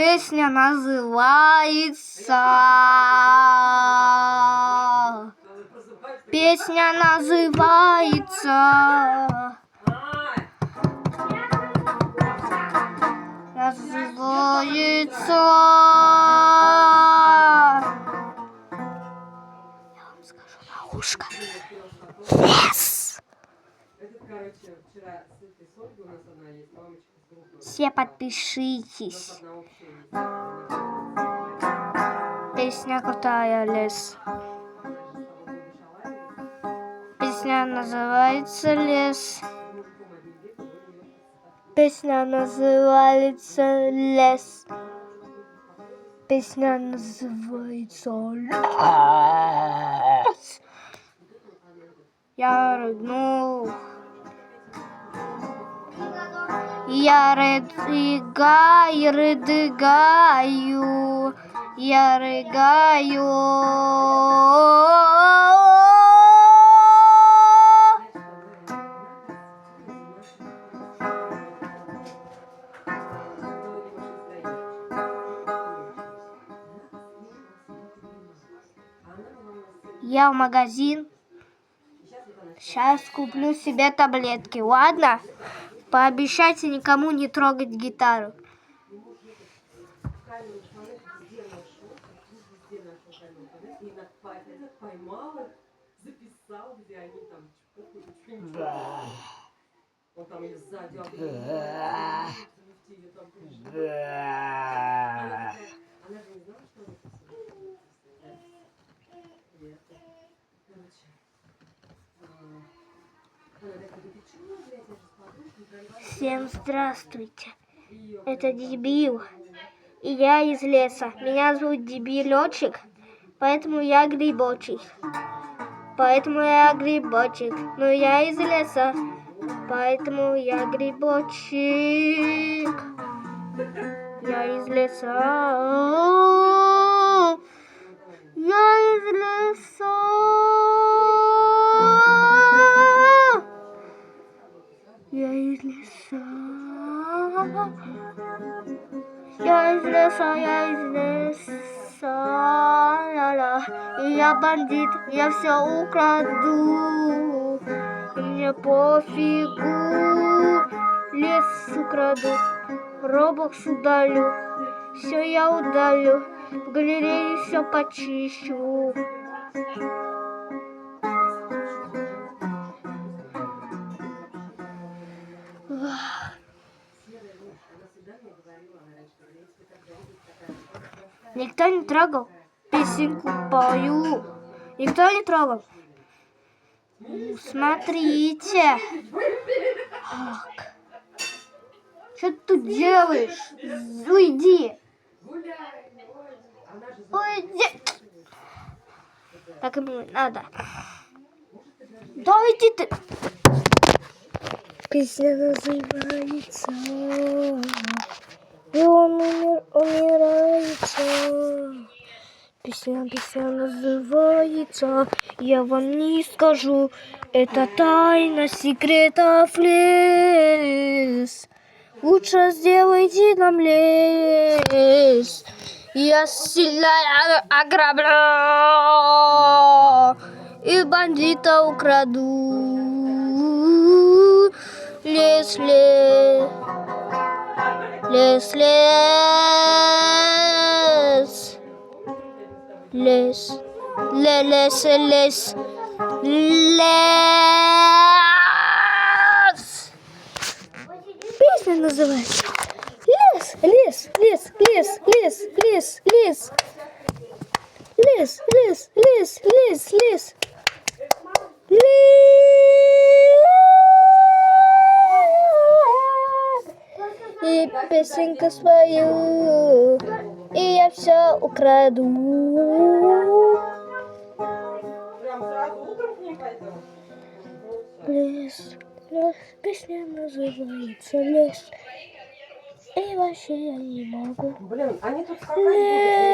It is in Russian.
Песня называется... Песня называется... Называется... Я вам скажу на ушко. Лес. Все подпишитесь. Песня крутая, лес. Песня называется «Лес». Песня называется «Лес». Песня называется «Лес». Я рыгнул. Я рыгаю. Я рыгаю. Я в магазин. Сейчас куплю себе таблетки, ладно? Пообещайте никому не трогать гитару. Всем здравствуйте. Это Дебил. И я из леса. Меня зовут Дебилёчек, поэтому я грибочек. Поэтому я грибочек. Но я из леса, поэтому я грибочек. Я из леса. Я из леса. Я из леса. Я из леса, я из леса. Ла-ла. И я бандит, я все украду. И мне пофигу. Лес украду, Роблокс удалю. Все я удалю, в галерее все почищу. Никто не трогал, песенку пою. Никто не трогал. Смотрите. Что ты тут делаешь? Уйди. Уйди. Так ему надо. Да иди ты. Песня называется... И он умирается. Песня называется... Я вам не скажу. Это тайна секретов лес. Лучше сделайте нам лес. Я сильно ограблю. И бандита украду. Лес, лес. Лес, лес. Лес. Лес, лес. Лес. Песня называется Лес, лес, лес, лес, лес, лес, лес. Лес, лес, лес, лес, лес. И песенку свою, и я все украду. Лес, лес, песня называется лес. И вообще я не могу. Блин, они тут скакали.